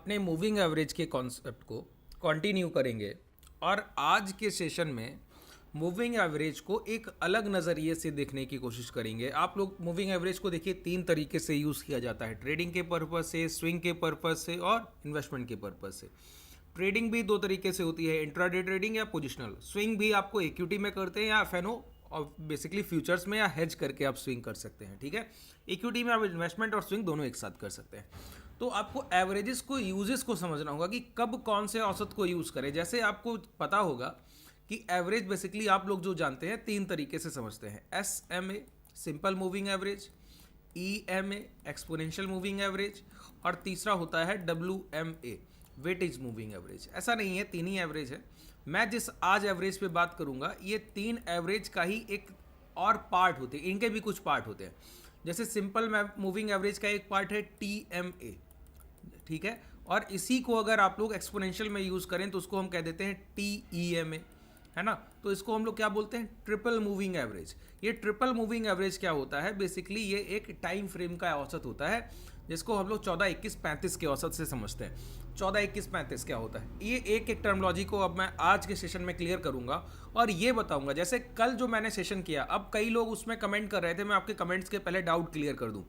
अपने moving average के concept को कंटिन्यू करेंगे और आज के सेशन में मूविंग एवरेज को एक अलग नज़रिए से देखने की कोशिश करेंगे। आप लोग मूविंग एवरेज को देखिए, तीन तरीके से यूज़ किया जाता है, ट्रेडिंग के पर्पज़ से, स्विंग के पर्पज़ से और इन्वेस्टमेंट के पर्पज़ से। ट्रेडिंग भी दो तरीके से होती है, इंट्राडे ट्रेडिंग या पोजिशनल। स्विंग भी आपको इक्विटी में करते हैं या एफएनओ और बेसिकली फ्यूचर्स में या हेज करके आप स्विंग कर सकते हैं। ठीक है, इक्विटी में आप इन्वेस्टमेंट और स्विंग दोनों एक साथ कर सकते हैं। तो आपको एवरेजेस को, यूजेस को समझना होगा कि कब कौन से औसत को यूज़ करें। जैसे आपको पता होगा कि एवरेज बेसिकली आप लोग जो जानते हैं तीन तरीके से समझते हैं, SMA simple moving average, EMA exponential moving average और तीसरा होता है WMA वेटेज मूविंग एवरेज। ऐसा नहीं है, तीन ही एवरेज है। मैं जिस आज एवरेज पे बात करूंगा, ये तीन एवरेज का ही एक और पार्ट होते हैं, इनके भी कुछ पार्ट होते हैं। जैसे सिंपल मूविंग एवरेज का एक पार्ट है TMA, ठीक है, और इसी को अगर आप लोग एक्सपोनेंशियल में यूज़ करें तो उसको हम कह देते हैं TEMA, है ना। तो इसको हम लोग क्या बोलते हैं, ट्रिपल मूविंग एवरेज। ये ट्रिपल मूविंग एवरेज क्या होता है, बेसिकली ये एक टाइम फ्रेम का औसत होता है जिसको हम लोग 14, 21, 35 के औसत से समझते हैं। 14, 21, 35 क्या होता है, ये एक एक टर्मोलॉजी को अब मैं आज के सेशन में क्लियर करूंगा और ये बताऊंगा। जैसे कल जो मैंने सेशन किया, अब कई लोग उसमें कमेंट कर रहे थे, मैं आपके कमेंट्स के पहले डाउट क्लियर कर दूं।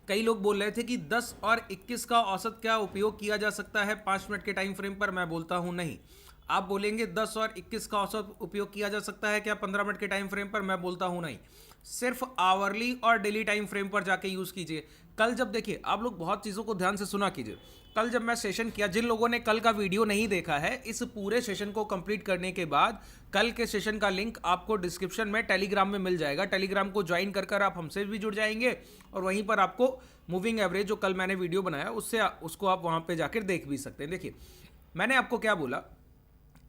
कई लोग बोल रहे थे कि 10 और 21 का औसत क्या उपयोग किया जा सकता है 5 मिनट के टाइम फ्रेम पर। मैं बोलता हूं नहीं। आप बोलेंगे 10 और 21 का औसत उपयोग किया जा सकता है क्या 15 मिनट के टाइम फ्रेम पर। मैं बोलता हूं नहीं, सिर्फ आवरली और डेली टाइम फ्रेम पर जाके यूज कीजिए। कल जब देखिए, आप लोग बहुत चीज़ों को ध्यान से सुना कीजिए। कल जब मैं सेशन किया, जिन लोगों ने कल का वीडियो नहीं देखा है, इस पूरे सेशन को कंप्लीट करने के बाद कल के सेशन का लिंक आपको डिस्क्रिप्शन में टेलीग्राम में मिल जाएगा। टेलीग्राम को ज्वाइन कर आप हमसे भी जुड़ जाएंगे और वहीं पर आपको मूविंग एवरेज जो कल मैंने वीडियो बनाया उसको आप वहां पे जाकर देख भी सकते हैं। देखिए, मैंने आपको क्या बोला,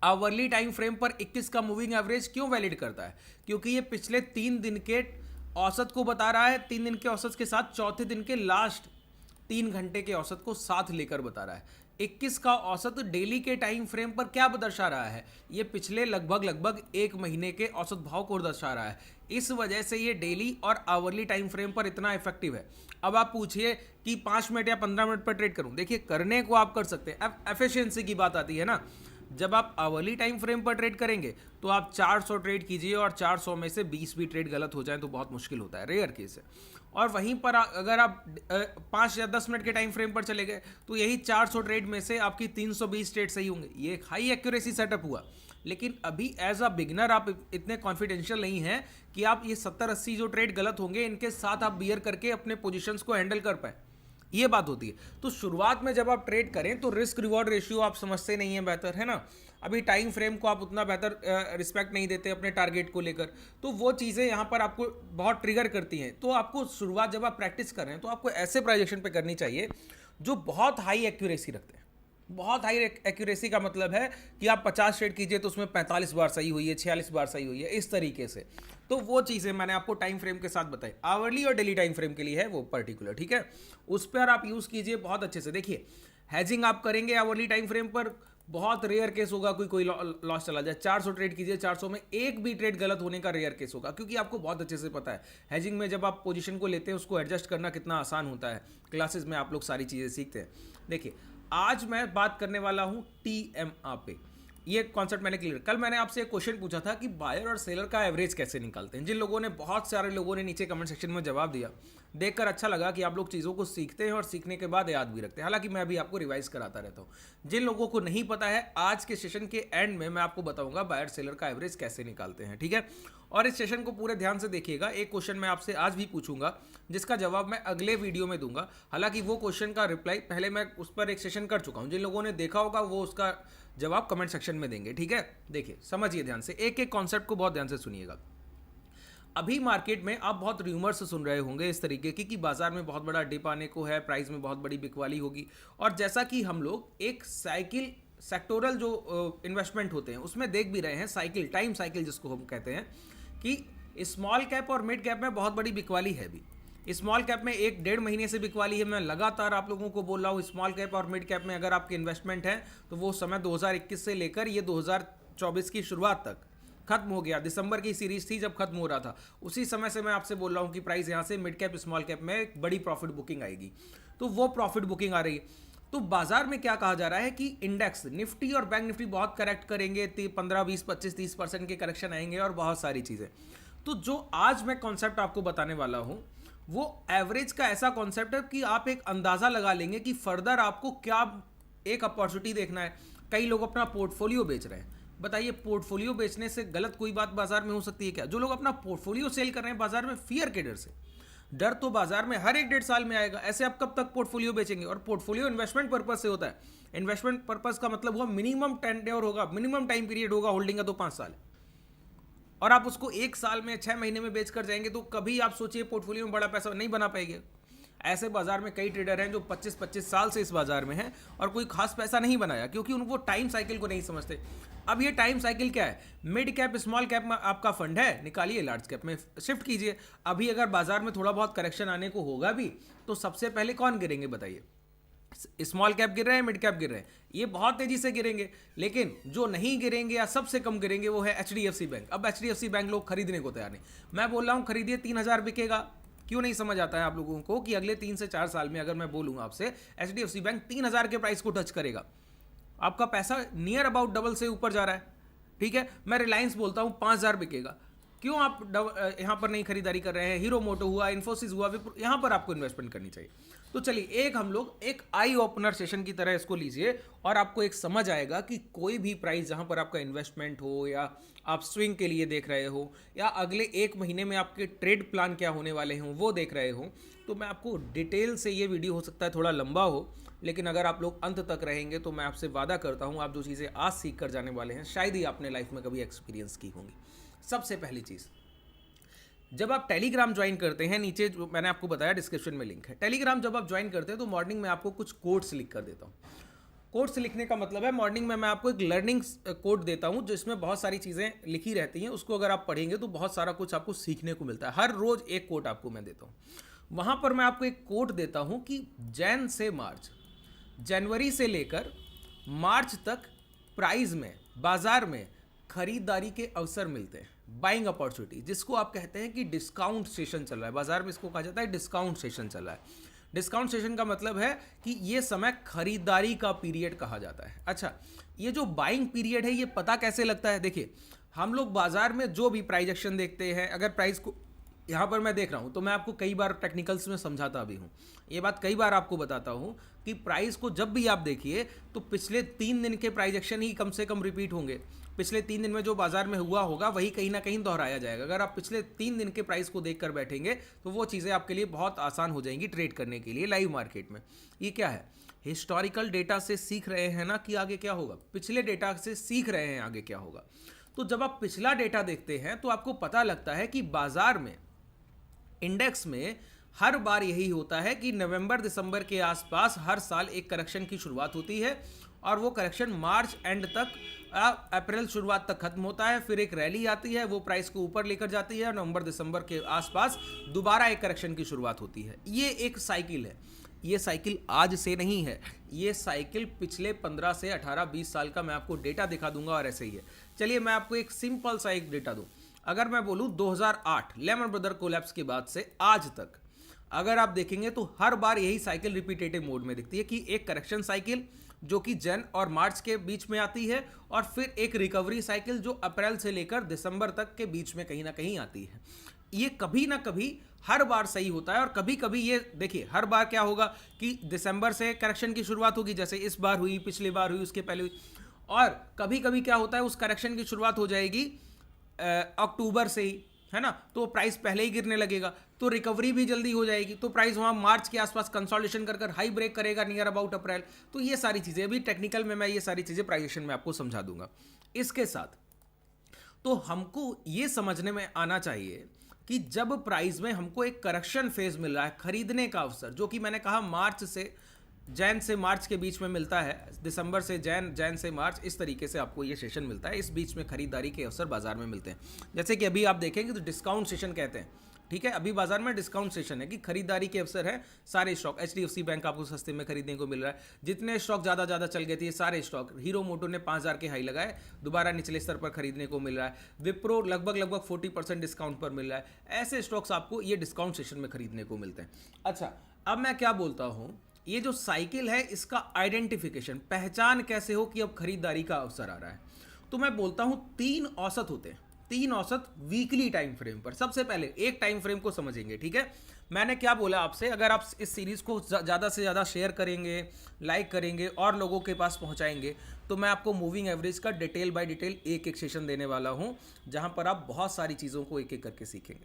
आवरली टाइम फ्रेम पर 21 का मूविंग एवरेज क्यों वैलिड करता है, क्योंकि ये पिछले 3 दिन के औसत को बता रहा है। 3 दिन के औसत के साथ चौथे दिन के लास्ट 3 घंटे के औसत को साथ लेकर बता रहा है। 21 का औसत डेली के टाइम फ्रेम पर क्या दर्शा रहा है, ये पिछले लगभग 1 महीने के औसत भाव को दर्शा रहा है। इस वजह से ये डेली और आवरली टाइम फ्रेम पर इतना इफेक्टिव है। अब आप पूछिए कि 5 मिनट या 15 मिनट पर ट्रेड करूं, देखिए करने को आप कर सकते हैं। अब एफिशिएंसी की बात आती है ना। जब आप आवरली टाइम फ्रेम पर ट्रेड करेंगे तो आप 400 ट्रेड कीजिए और 400 में से 20 भी ट्रेड गलत हो जाए तो बहुत मुश्किल होता है, रेयर केस है। और वहीं पर अगर आप 5 या 10 मिनट के टाइम फ्रेम पर चले गए तो यही 400 ट्रेड में से आपकी 320 ट्रेड सही होंगे। ये एक हाई एक्यूरेसी सेटअप हुआ। लेकिन अभी एज अ बिगनर आप इतने कॉन्फिडेंशियल नहीं हैं कि आप ये 70-80 जो ट्रेड गलत होंगे इनके साथ आप बियर करके अपने पोजीशंस को हैंडल कर पाए, ये बात होती है। तो शुरुआत में जब आप ट्रेड करें तो रिस्क रिवॉर्ड रेशियो आप समझते नहीं है बेहतर, है ना। अभी टाइम फ्रेम को आप उतना बेहतर रिस्पेक्ट नहीं देते अपने टारगेट को लेकर, तो वो चीज़ें यहाँ पर आपको बहुत ट्रिगर करती हैं। तो आपको शुरुआत जब आप प्रैक्टिस कर रहे हैं तो आपको ऐसे प्राइजेक्शन पे करनी चाहिए जो बहुत हाई एक्यूरेसी रखते हैं। बहुत हाई एक्यूरेसी का मतलब है कि आप 50 ट्रेड कीजिए तो उसमें 45 बार सही हुई है, 46 बार सही हुई है, इस तरीके से। तो वो चीज़ें मैंने आपको टाइम फ्रेम के साथ बताई, आवरली और डेली टाइम फ्रेम के लिए है वो पर्टिकुलर, ठीक है। उस पर आप यूज़ कीजिए बहुत अच्छे से। देखिए, हैजिंग आप करेंगे आवरली टाइम फ्रेम पर, बहुत रेयर केस होगा कोई लॉस चला जाए। 400 ट्रेड कीजिए, 400 में एक भी ट्रेड गलत होने का रेयर केस होगा, क्योंकि आपको बहुत अच्छे से पता है हैजिंग में जब आप पोजीशन को लेते हैं उसको एडजस्ट करना कितना आसान होता है। क्लासेस में आप लोग सारी चीज़ें सीखते हैं। देखिए, आज मैं बात करने वाला हूं TMA पे। ये कॉन्सेप्ट मैंने क्लियर, कल मैंने आपसे एक क्वेश्चन पूछा था कि बायर और सेलर का एवरेज कैसे निकालते हैं। जिन लोगों ने, बहुत सारे लोगों ने नीचे कमेंट सेक्शन में जवाब दिया, देखकर अच्छा लगा कि आप लोग चीज़ों को सीखते हैं और सीखने के बाद याद भी रखते हैं। हालांकि मैं भी आपको रिवाइज कराता रहता हूं। जिन लोगों को नहीं पता है, आज के सेशन के एंड में मैं आपको बताऊंगा बायर सेलर का एवरेज कैसे निकालते हैं, ठीक है। और इस सेशन को पूरे ध्यान से देखिएगा। एक क्वेश्चन मैं आपसे आज भी पूछूंगा जिसका जवाब मैं अगले वीडियो में दूंगा। हालांकि वो क्वेश्चन का रिप्लाई पहले मैं उस पर एक सेशन कर चुका हूं। जिन लोगों ने देखा होगा वो उसका जवाब कमेंट सेक्शन में देंगे, ठीक है। देखिए, समझिए ध्यान से, एक एक कॉन्सेप्ट को बहुत ध्यान से सुनिएगा। अभी मार्केट में आप बहुत र्यूमर्स सुन रहे होंगे इस तरीके की कि बाजार में बहुत बड़ा डिप आने को है, प्राइस में बहुत बड़ी बिकवाली होगी। और जैसा कि हम लोग एक साइकिल, सेक्टोरल जो इन्वेस्टमेंट होते हैं उसमें देख भी रहे हैं, साइकिल, टाइम साइकिल जिसको हम कहते हैं, कि स्मॉल कैप और मिड कैप में बहुत बड़ी बिकवाली है। भी स्मॉल कैप में 1-1.5 महीने से बिकवाली है। मैं लगातार आप लोगों को बोल रहा हूँ, स्मॉल कैप और मिड कैप में अगर आपके इन्वेस्टमेंट है तो वो समय 2021 से लेकर ये 2024 की शुरुआत तक खत्म हो गया। दिसंबर की सीरीज थी जब खत्म हो रहा था, उसी समय से मैं आपसे बोल रहा हूँ कि प्राइस यहाँ से मिड कैप स्मॉल कैप में एक बड़ी प्रॉफिट बुकिंग आएगी। तो वो प्रॉफिट बुकिंग आ रही है। तो बाजार में क्या कहा जा रहा है कि इंडेक्स निफ्टी और बैंक निफ्टी बहुत करेक्ट करेंगे, 15 20 25 30% के करेक्शन आएंगे और बहुत सारी चीजें। तो जो आज मैं कॉन्सेप्ट आपको बताने वाला हूं वो एवरेज का ऐसा कॉन्सेप्ट है कि आप एक अंदाजा लगा लेंगे कि फर्दर आपको क्या एक अपॉर्चुनिटी देखना है। कई लोग अपना पोर्टफोलियो बेच रहे हैं, बताइए पोर्टफोलियो बेचने से गलत कोई बात बाजार में हो सकती है क्या? जो लोग अपना पोर्टफोलियो सेल कर रहे हैं बाजार में फियर के डर से, डर तो बाजार में हर 1-1.5 साल में आएगा, ऐसे आप कब तक पोर्टफोलियो बेचेंगे? और पोर्टफोलियो इन्वेस्टमेंट पर्पज से होता है। इन्वेस्टमेंट पर्पज का मतलब हुआ मिनिमम टेन्योर होगा, मिनिमम टाइम पीरियड होगा होल्डिंग का, तो 5 साल। और आप उसको 1 साल में 6 महीने में बेच कर जाएंगे तो कभी आप सोचिए पोर्टफोलियो में बड़ा पैसा नहीं बना पाएंगे। ऐसे बाजार में कई ट्रेडर हैं जो 25-25 साल से इस बाजार में हैं और कोई खास पैसा नहीं बनाया, क्योंकि उनको टाइम साइकिल को नहीं समझते। अब ये टाइम साइकिल क्या है? मिड कैप स्मॉल कैप में आपका फंड है, निकालिए लार्ज कैप में शिफ्ट कीजिए। अभी अगर बाजार में थोड़ा बहुत करेक्शन आने को होगा भी तो सबसे पहले कौन गिरेंगे बताइए? स्मॉल कैप गिर रहे हैं, मिड कैप गिर रहे हैं, ये बहुत तेजी से गिरेंगे। लेकिन जो नहीं गिरेंगे या सबसे कम गिरेंगे वो है HDFC बैंक। अब HDFC बैंक लोग खरीदने को तैयार नहीं। मैं बोल रहा हूं खरीदिए, 3,000 बिकेगा। क्यों नहीं समझ आता है आप लोगों को कि अगले 3 से 4 साल में अगर मैं बोलूंगा आपसे HDFC बैंक 3,000 के प्राइस को टच करेगा, आपका पैसा नियर अबाउट डबल से ऊपर जा रहा है। ठीक है, मैं रिलायंस बोलता हूं 5,000 बिकेगा। क्यों आप यहां पर नहीं खरीदारी कर रहे हैं? हीरो मोटो हुआ, इन्फोसिस हुआ, यहां पर आपको इन्वेस्टमेंट करनी चाहिए। तो चलिए हम लोग एक आई ओपनर सेशन की तरह इसको लीजिए और आपको एक समझ आएगा कि कोई भी प्राइस जहां पर आपका इन्वेस्टमेंट हो या आप स्विंग के लिए देख रहे हो या अगले 1 महीने में आपके ट्रेड प्लान क्या होने वाले हों वो देख रहे हो, तो मैं आपको डिटेल से ये वीडियो हो सकता है थोड़ा लंबा हो, लेकिन अगर आप लोग अंत तक रहेंगे तो मैं आपसे वादा करता हूँ आप जो चीज़ें आज सीख कर जाने वाले हैं शायद ही आपने लाइफ में कभी एक्सपीरियंस की होंगी। सबसे पहली चीज़, जब आप टेलीग्राम ज्वाइन करते हैं, नीचे जो मैंने आपको बताया डिस्क्रिप्शन में लिंक है, टेलीग्राम जब आप ज्वाइन करते हैं तो मॉर्निंग में आपको कुछ कोड्स लिख कर देता हूँ। कोड्स लिखने का मतलब है मॉर्निंग में मैं आपको एक लर्निंग कोड देता हूँ जिसमें बहुत सारी चीज़ें लिखी रहती हैं, उसको अगर आप पढ़ेंगे तो बहुत सारा कुछ आपको सीखने को मिलता है। हर रोज़ एक कोड आपको मैं देता हूँ। वहाँ पर मैं आपको एक कोड देता हूँ कि जैन से मार्च, जनवरी से लेकर मार्च तक प्राइस में बाजार में खरीदारी के अवसर मिलते हैं, बाइंग अपॉर्चुनिटी, जिसको आप कहते हैं कि डिस्काउंट सेशन चल रहा है बाजार में, इसको कहा जाता है डिस्काउंट सेशन चल रहा है। डिस्काउंट सेशन का मतलब है कि ये समय खरीदारी का पीरियड कहा जाता है। अच्छा, ये जो बाइंग पीरियड है ये पता कैसे लगता है? देखिए, हम लोग बाजार में जो भी प्राइस एक्शन देखते हैं, अगर प्राइस को यहाँ पर मैं देख रहा हूँ तो मैं आपको कई बार टेक्निकल्स में समझाता भी हूँ, ये बात कई बार आपको बताता हूँ कि प्राइस को जब भी आप देखिए तो पिछले 3 दिन के प्राइस एक्शन ही कम से कम रिपीट होंगे। पिछले 3 दिन में जो बाजार में हुआ होगा वही कहीं ना कहीं दोहराया जाएगा। अगर आप पिछले 3 दिन के प्राइस को देख कर बैठेंगे तो वो चीज़ें आपके लिए बहुत आसान हो जाएंगी ट्रेड करने के लिए लाइव मार्केट में। ये क्या है? हिस्टोरिकल डेटा से सीख रहे हैं ना कि आगे क्या होगा, पिछले डेटा से सीख रहे हैं आगे क्या होगा। तो जब आप पिछला डेटा देखते हैं तो आपको पता लगता है कि बाजार में इंडेक्स में हर बार यही होता है कि नवंबर दिसंबर के आसपास हर साल एक करेक्शन की शुरुआत होती है और वो करेक्शन मार्च एंड तक अप्रैल शुरुआत तक खत्म होता है। फिर एक रैली आती है, वो प्राइस को ऊपर लेकर जाती है और नवंबर दिसंबर के आसपास दोबारा एक करेक्शन की शुरुआत होती है। ये एक साइकिल है। ये साइकिल आज से नहीं है, ये साइकिल पिछले 15 से 18-20 साल का मैं आपको डेटा दिखा दूंगा और ऐसे ही है। चलिए मैं आपको एक सिंपल सा एक डेटा दूं। अगर मैं बोलूं 2008 लेमन ब्रदर कोलैप्स के बाद से आज तक अगर आप देखेंगे तो हर बार यही साइकिल रिपीटेटिव मोड में दिखती है कि एक करेक्शन साइकिल जो कि जन और मार्च के बीच में आती है और फिर एक रिकवरी साइकिल जो अप्रैल से लेकर दिसंबर तक के बीच में कहीं ना कहीं आती है। ये कभी ना कभी हर बार सही होता है और कभी कभी ये देखिए हर बार क्या होगा कि दिसंबर से करेक्शन की शुरुआत होगी, जैसे इस बार हुई, पिछली बार हुई, उसके पहले हुई, और कभी कभी क्या होता है उस करेक्शन की शुरुआत हो जाएगी अक्टूबर से ही, है ना, तो प्राइस पहले ही गिरने लगेगा तो रिकवरी भी जल्दी हो जाएगी, तो प्राइस वहाँ मार्च के आसपास कंसोलिडेशन कर हाई ब्रेक करेगा नियर अबाउट अप्रैल। तो ये सारी चीज़ें अभी टेक्निकल में मैं ये सारी चीज़ें प्राइजेशन में आपको समझा दूंगा। इसके साथ तो हमको ये समझने में आना चाहिए कि जब प्राइस में हमको एक करेक्शन फेज मिल रहा है, खरीदने का अवसर, जो कि मैंने कहा मार्च से जैन से मार्च के बीच में मिलता है, दिसंबर से जैन, जैन से मार्च, इस तरीके से आपको ये सेशन मिलता है। इस बीच में खरीदारी के अवसर बाजार में मिलते हैं। जैसे कि अभी आप देखेंगे तो डिस्काउंट सेशन कहते हैं, ठीक है, अभी बाजार में डिस्काउंट सेशन है कि खरीदारी के अवसर है। सारे स्टॉक, HDFC बैंक आपको सस्ते में खरीदने को मिल रहा है। जितने स्टॉक ज़्यादा चल गए थे सारे स्टॉक, हीरो मोटो ने 5,000 के हाई लगाए, दोबारा निचले स्तर पर खरीदने को मिल रहा है। विप्रो लगभग 40% डिस्काउंट पर मिल रहा है। ऐसे स्टॉक्स आपको ये डिस्काउंट सेशन में खरीदने को मिलते हैं। अच्छा, अब मैं क्या बोलता हूँ ये जो साइकिल है इसका आइडेंटिफिकेशन, पहचान कैसे हो कि अब खरीदारी का अवसर आ रहा है। तो मैं बोलता हूं 3 औसत होते हैं, 3 औसत वीकली टाइम फ्रेम पर। सबसे पहले एक टाइम फ्रेम को समझेंगे, ठीक है। मैंने क्या बोला आपसे, अगर आप इस सीरीज को ज़्यादा से ज़्यादा शेयर करेंगे, लाइक करेंगे और लोगों के पास पहुंचाएंगे, तो मैं आपको मूविंग एवरेज का डिटेल बाय डिटेल एक एक सेशन देने वाला हूं, जहां पर आप बहुत सारी चीज़ों को एक एक करके सीखेंगे,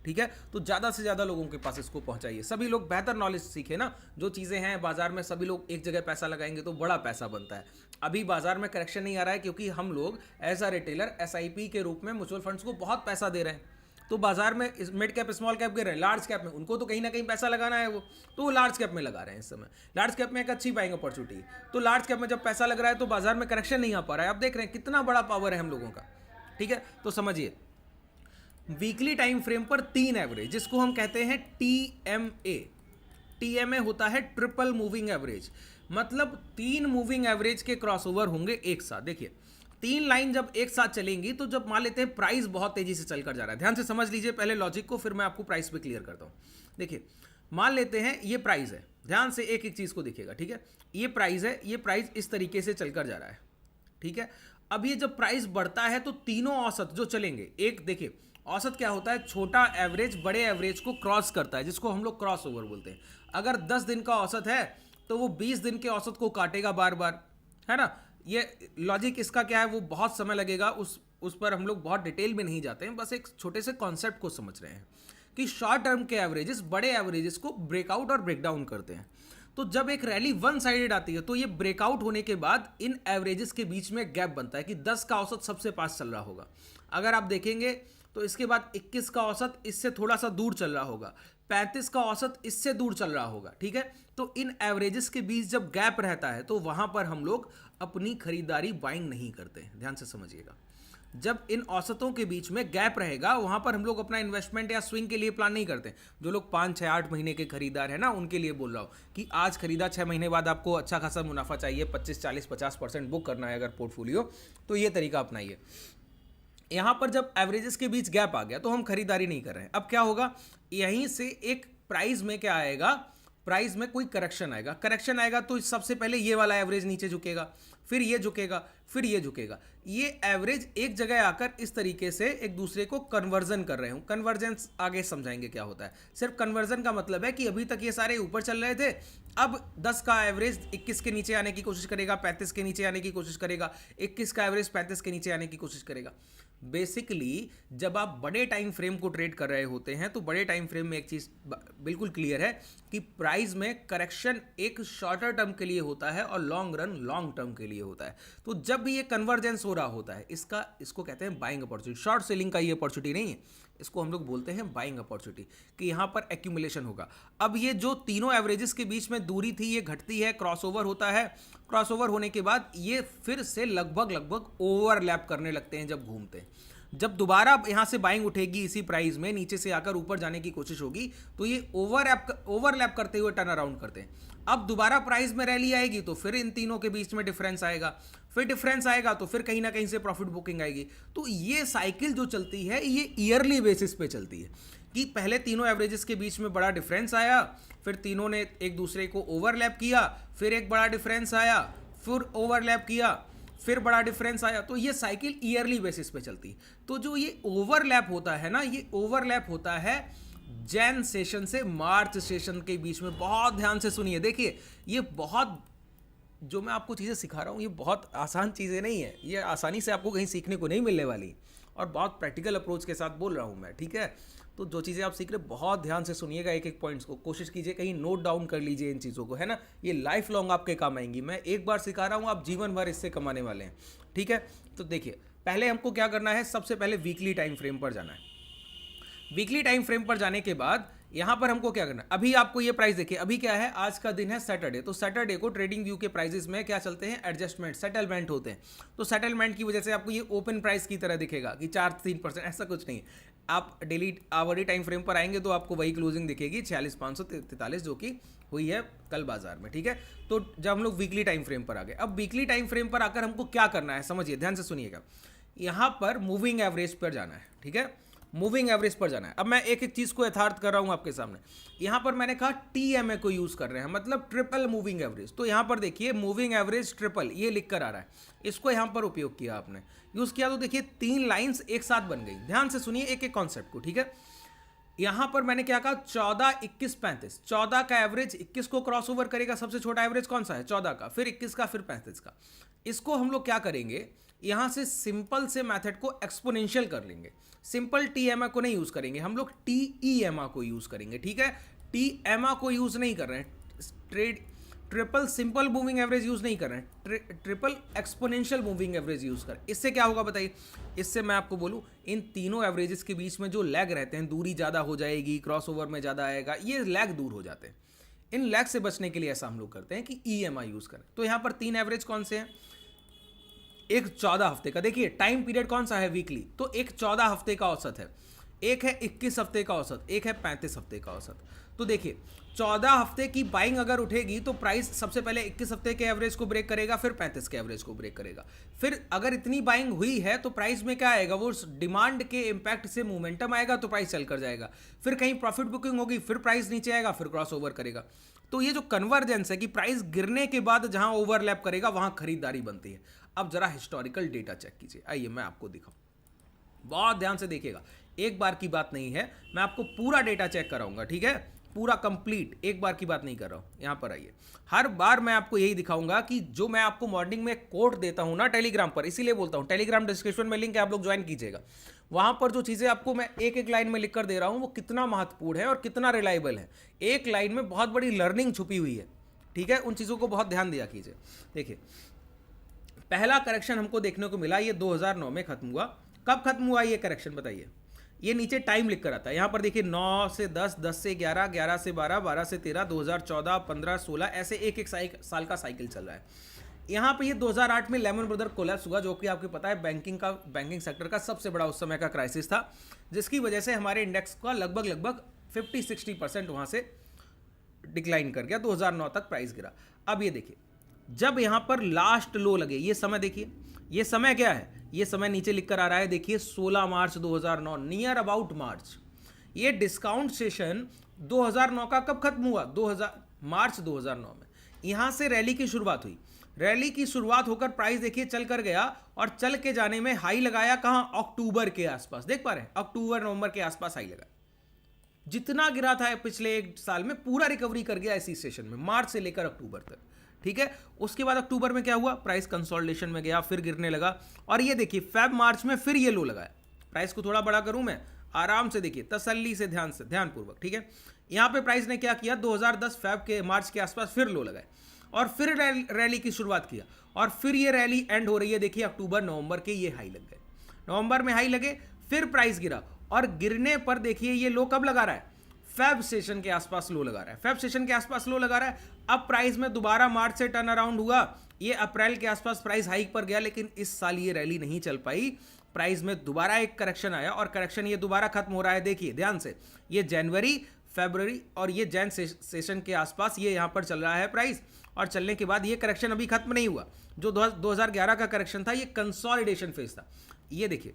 ठीक है। तो ज़्यादा से ज़्यादा लोगों के पास इसको पहुंचाइए, सभी लोग बेहतर नॉलेज सीखे ना। जो चीज़ें हैं बाजार में, सभी लोग एक जगह पैसा लगाएंगे तो बड़ा पैसा बनता है। अभी बाजार में करेक्शन नहीं आ रहा है क्योंकि हम लोग एज अ रिटेलर SIP के रूप में म्यूचुअल फंड्स को बहुत पैसा दे रहे हैं। तो बाजार में मिड कैप स्मॉल कैप गिर रहे हैं, लार्ज कैप में उनको तो कहीं ना कहीं पैसा लगाना है, वो लार्ज कैप में लगा रहे हैं इस समय। लार्ज कैप में एक अच्छी बाइंग अपॉर्चुनिटी, तो लार्ज कैप में जब पैसा लग रहा है तो बाजार में करेक्शन नहीं आ पा रहा है। आप देख रहे हैं कितना बड़ा पावर है हम लोगों का, ठीक है। तो समझिए, वीकली टाइम फ्रेम पर 3 एवरेज, जिसको हम कहते हैं TMA होता है ट्रिपल मूविंग एवरेज। मतलब 3 मूविंग एवरेज के क्रॉसओवर होंगे एक साथ। देखिए 3 लाइन जब एक साथ चलेंगी, तो जब मान लेते हैं प्राइस बहुत तेजी से चलकर जा रहा है, ध्यान से समझ लीजिए पहले लॉजिक को, फिर मैं आपको प्राइस पे क्लियर करता हूं। देखिए मान लेते हैं ये प्राइस है, ध्यान से एक एक चीज को देखिएगा, ठीक है। ये प्राइस है, ये प्राइस इस तरीके से चलकर जा रहा है, ठीक है। अब ये जब प्राइस बढ़ता है तो तीनों औसत जो चलेंगे, एक देखिए औसत क्या होता है, छोटा एवरेज बड़े एवरेज को क्रॉस करता है, जिसको हम लोग क्रॉस ओवर बोलते हैं। अगर 10 दिन का औसत है तो वो 20 दिन के औसत को काटेगा बार बार, है ना। ये लॉजिक इसका क्या है, वो बहुत समय लगेगा, उस पर हम लोग बहुत डिटेल में नहीं जाते हैं, बस एक छोटे से कॉन्सेप्ट को समझ रहे हैं कि शॉर्ट टर्म के एवरेजेस बड़े एवरेजेस को ब्रेकआउट और ब्रेकडाउन करते हैं। तो जब एक रैली वन साइडेड आती है तो ये ब्रेकआउट होने के बाद इन एवरेजेस के बीच में गैप बनता है कि 10 का औसत सबसे पास चल रहा होगा। अगर आप देखेंगे तो इसके बाद 21 का औसत इससे थोड़ा सा दूर चल रहा होगा, 35 का औसत इससे दूर चल रहा होगा, ठीक है। तो इन एवरेजेस के बीच जब गैप रहता है तो वहां पर हम लोग अपनी खरीदारी बाइंग नहीं करते हैं, ध्यान से समझिएगा। जब इन औसतों के बीच में गैप रहेगा वहां पर हम लोग अपना इन्वेस्टमेंट या स्विंग के लिए प्लान नहीं करते। जो लोग 5, 6, 8 महीने के खरीदार है ना, उनके लिए बोल रहा हूं कि आज खरीदा 6 महीने बाद आपको अच्छा खासा मुनाफा चाहिए, 25, 40, 50% बुक करना है अगर पोर्टफोलियो, तो ये तरीका अपनाइए। यहां पर जब एवरेजेस के बीच गैप आ गया तो हम खरीदारी नहीं कर रहे हैं। अब क्या होगा, यहीं से एक प्राइस में क्या आएगा, प्राइस में कोई करेक्शन आएगा। करेक्शन आएगा तो सबसे पहले ये वाला एवरेज नीचे झुकेगा, फिर ये झुकेगा, फिर ये झुकेगा। ये एवरेज एक जगह आकर इस तरीके से एक दूसरे को कन्वर्जन कर रहे हूं। कन्वर्जेंस आगे समझाएंगे क्या होता है। सिर्फ कन्वर्जन का मतलब है कि अभी तक ये सारे ऊपर चल रहे थे, अब 10 का एवरेज 21 के नीचे आने की कोशिश करेगा, 35 के नीचे आने की कोशिश करेगा, 21 का एवरेज 35 के नीचे आने की कोशिश करेगा। बेसिकली जब आप बड़े टाइम फ्रेम को ट्रेड कर रहे होते हैं तो बड़े टाइम फ्रेम में एक चीज बिल्कुल क्लियर है कि प्राइस में करेक्शन एक शॉर्टर टर्म के लिए होता है और लॉन्ग रन लॉन्ग टर्म के लिए होता है। तो जब भी ये कन्वर्जेंस हो रहा होता है, इसको कहते हैं बाइंग अपॉर्चुनिटी। शॉर्ट सेलिंग का ये अपॉर्चुनिटी नहीं है, इसको हम लोग बोलते हैं बाइंग अपॉर्चुनिटी, कि यहां पर एक्यूमुलेशन होगा। अब ये जो तीनों एवरेजेस के बीच में दूरी थी ये घटती है, क्रॉसओवर होता है। क्रॉसओवर होने के बाद ये फिर से लगभग ओवरलैप करने लगते हैं जब घूमते हैं। जब दोबारा यहां से बाइंग उठेगी इसी प्राइस में, नीचे से आकर ऊपर जाने की कोशिश होगी, तो ये ओवरलैप करते हुए टर्न अराउंड करते हैं। अब दोबारा प्राइस में रैली आएगी तो फिर इन तीनों के बीच में डिफरेंस आएगा, फिर डिफरेंस आएगा तो फिर कहीं ना कहीं से प्रॉफिट बुकिंग आएगी। तो ये साइकिल जो चलती है ये ईयरली बेसिस पे चलती है कि पहले तीनों एवरेजेस के बीच में बड़ा डिफरेंस आया, फिर तीनों ने एक दूसरे को ओवरलैप किया, फिर एक बड़ा डिफरेंस आया, फिर ओवरलैप किया, फिर बड़ा डिफरेंस आया। तो ये साइकिल ईयरली बेसिस पे चलती है। तो जो ये ओवरलैप होता है ना, ये ओवरलैप होता है जैन सेशन से मार्च सेशन के बीच में। बहुत ध्यान से सुनिए, देखिए ये बहुत, जो मैं आपको चीज़ें सिखा रहा हूँ ये बहुत आसान चीज़ें नहीं है, ये आसानी से आपको कहीं सीखने को नहीं मिलने वाली, और बहुत प्रैक्टिकल अप्रोच के साथ बोल रहा हूँ मैं, ठीक है। तो जो चीज़ें आप सीख रहे बहुत ध्यान से सुनिएगा, एक एक पॉइंट्स को कोशिश कीजिए कहीं नोट डाउन कर लीजिए इन चीज़ों को, है ना। ये लाइफ लॉन्ग आपके काम आएंगी। मैं एक बार सिखा रहा हूँ, आप जीवन भर इससे कमाने वाले हैं, ठीक है। तो देखिए पहले हमको क्या करना है, सबसे पहले वीकली टाइम फ्रेम पर जाना है। वीकली टाइम फ्रेम पर जाने के बाद यहां पर हमको क्या करना है, अभी आपको ये प्राइस देखिए, अभी क्या है, आज का दिन है सैटरडे, तो सैटरडे को ट्रेडिंग व्यू के प्राइसेस में क्या चलते हैं, एडजस्टमेंट, सेटलमेंट होते हैं। तो सेटलमेंट की वजह से आपको ये ओपन प्राइस की तरह दिखेगा कि 4-3%, ऐसा कुछ नहीं। आप डेली आवरली टाइम फ्रेम पर आएंगे तो आपको वही क्लोजिंग दिखेगी 46,543 जो कि हुई है कल बाजार में, ठीक है। तो जब हम लोग वीकली टाइम फ्रेम पर आ गए, अब वीकली टाइम फ्रेम पर आकर हमको क्या करना है, समझिए, ध्यान से सुनिएगा। यहां पर मूविंग एवरेज पर जाना है, ठीक है। मूविंग एवरेज पर जाना है। अब मैं एक एक चीज़ को यथार्थ कर रहा हूँ आपके सामने। यहाँ पर मैंने कहा TMA को यूज़ कर रहे हैं, मतलब ट्रिपल मूविंग एवरेज। तो यहाँ पर देखिए मूविंग एवरेज ट्रिपल ये लिख कर आ रहा है, इसको यहाँ पर उपयोग किया आपने, यूज़ किया तो देखिए 3 लाइन्स एक साथ बन गई। ध्यान से सुनिए एक एक कॉन्सेप्ट को, ठीक है। यहां पर मैंने क्या कहा, 14, 21, 35। 14 का एवरेज 21 को क्रॉस ओवर करेगा, सबसे छोटा एवरेज कौन सा है, 14 का, फिर 21 का, फिर 35 का। इसको हम लोग क्या करेंगे, यहां से सिंपल से मेथड को एक्सपोनेंशियल कर लेंगे। सिंपल TMA को नहीं यूज करेंगे, हम लोग TEMA को यूज करेंगे, ठीक है। TMA को यूज नहीं कर रहे हैं, triple simple moving average use नहीं कर रहे हैं, triple exponential moving average use कर। इससे क्या होगा बताइए, इससे मैं आपको बोलूं, इन तीनों एवरेजेस के बीच में जो लैग रहते हैं, दूरी ज़्यादा हो जाएगी, क्रॉसओवर में ज़्यादा आएगा, ये लैग दूर हो जाते हैं। इन लैग से बचने के लिए ऐसा हम लोग करते हैं कि EMI यूज करें। तो यहाँ पर 3 एवरेज कौन से हैं, एक 14 हफ्ते का, देखिए टाइम पीरियड कौन सा है, वीकली, तो एक 14 हफ्ते का औसत है, एक है 21 हफ्ते का औसत, एक है 35 हफ्ते का औसत। तो देखिए 14 हफ्ते की बाइंग अगर उठेगी तो प्राइस सबसे पहले 21 हफ्ते के एवरेज को ब्रेक करेगा, फिर 35 के एवरेज को ब्रेक करेगा। फिर अगर इतनी बाइंग हुई है तो प्राइस में क्या आएगा, वो डिमांड के इंपैक्ट से मोमेंटम आएगा तो प्राइस चल कर जाएगा। फिर कहीं प्रॉफिट बुकिंग होगी, फिर प्राइस नीचे आएगा, फिर क्रॉस ओवर करेगा। तो ये जो कन्वर्जेंस है कि प्राइस गिरने के बाद जहां ओवरलैप करेगा वहां खरीदारी बनती है। अब जरा हिस्टोरिकल डेटा चेक कीजिए, आइए मैं आपको दिखाऊं, बहुत ध्यान से देखिएगा, एक बार की बात नहीं है, मैं आपको पूरा डेटा चेक कराऊंगा, ठीक है, पूरा कंप्लीट, एक बार की बात नहीं कर रहा हूं। यहां पर आइए, हर बार मैं आपको यही दिखाऊंगा कि जो मैं आपको मॉर्निंग में कोड देता हूं ना टेलीग्राम पर, इसीलिए बोलता हूं टेलीग्राम डिस्क्रिप्शन में लिंक है, आप लोग ज्वाइन कीजिएगा। वहां पर जो चीजें आपको मैं एक एक लाइन में लिख कर दे रहा हूं वो कितना महत्वपूर्ण है और कितना रिलायबल है। एक लाइन में बहुत बड़ी लर्निंग छुपी हुई है, ठीक है, उन चीजों को बहुत ध्यान दिया कीजिए। देखिए पहला करेक्शन हमको देखने को मिला, ये 2009 में खत्म हुआ। कब खत्म हुआ ये करेक्शन बताइए, ये नीचे टाइम लिख कर आता है, यहां पर देखिए 9 से 10, 10 से 11, 11 से 12, 12 से 13, 2014, 15, 16, ऐसे एक एक साल का साइकिल चल रहा है। यहाँ पे ये 2008 में लेमन ब्रदर कोलैप्स हुआ, जो कि आपको पता है बैंकिंग सेक्टर का सबसे बड़ा उस समय का क्राइसिस था, जिसकी वजह से हमारे इंडेक्स का लगभग 50-60% वहां से डिक्लाइन कर गया, 2009 तक प्राइस गिरा। अब ये देखिए जब यहां पर लास्ट लो लगे, ये समय देखिए, ये समय क्या है, ये समय नीचे लिखकर आ रहा है, देखिए 16 मार्च 2009, नियर अबाउट मार्च। ये डिस्काउंट सेशन 2009 का कब खत्म हुआ, मार्च 2009 में। यहां से रैली की शुरुआत हुई, रैली की शुरुआत होकर प्राइस देखिए चल कर गया, और चल के जाने में हाई लगाया कहां, अक्टूबर के आसपास, देख पा रहे हैं, अक्टूबर नवंबर के आसपास हाई लगा। जितना गिरा था पिछले एक साल में पूरा रिकवरी कर गया इसी सेशन में, मार्च से लेकर अक्टूबर तक, ठीक है। उसके बाद अक्टूबर में क्या हुआ, प्राइस कंसोलिडेशन में गया, फिर गिरने लगा, और ये देखिए फेब मार्च में फिर ये लो लगाया। प्राइस को थोड़ा बड़ा करूं मैं, आराम से देखिए, तसल्ली से, ध्यानपूर्वक, ठीक है। यहां पे प्राइस ने क्या किया, 2010 फेब के मार्च के आसपास फिर लो लगाए, और फिर रैली की शुरुआत किया, और फिर ये रैली एंड हो रही है, देखिए अक्टूबर नवंबर के ये हाई लग गए, नवंबर में हाई लगे, फिर प्राइस गिरा, और गिरने पर देखिए ये लो कब लगा रहा है, फेब सेशन के आसपास लो लगा रहा है, फेब सेशन के आसपास लो लगा रहा है। अब प्राइस में दोबारा मार्च से टर्न अराउंड हुआ, ये अप्रैल के आसपास प्राइस हाइक पर गया, लेकिन इस साल ये रैली नहीं चल पाई, प्राइस में दोबारा एक करेक्शन आया, और करेक्शन ये दोबारा खत्म हो रहा है। देखिए ध्यान से, ये जनवरी, फरवरी और ये जैन सेशन के आसपास ये यहां पर चल रहा है प्राइस, और चलने के बाद ये करेक्शन अभी खत्म नहीं हुआ। जो 2011 का करेक्शन था ये कंसोलिडेशन फेज था। ये देखिए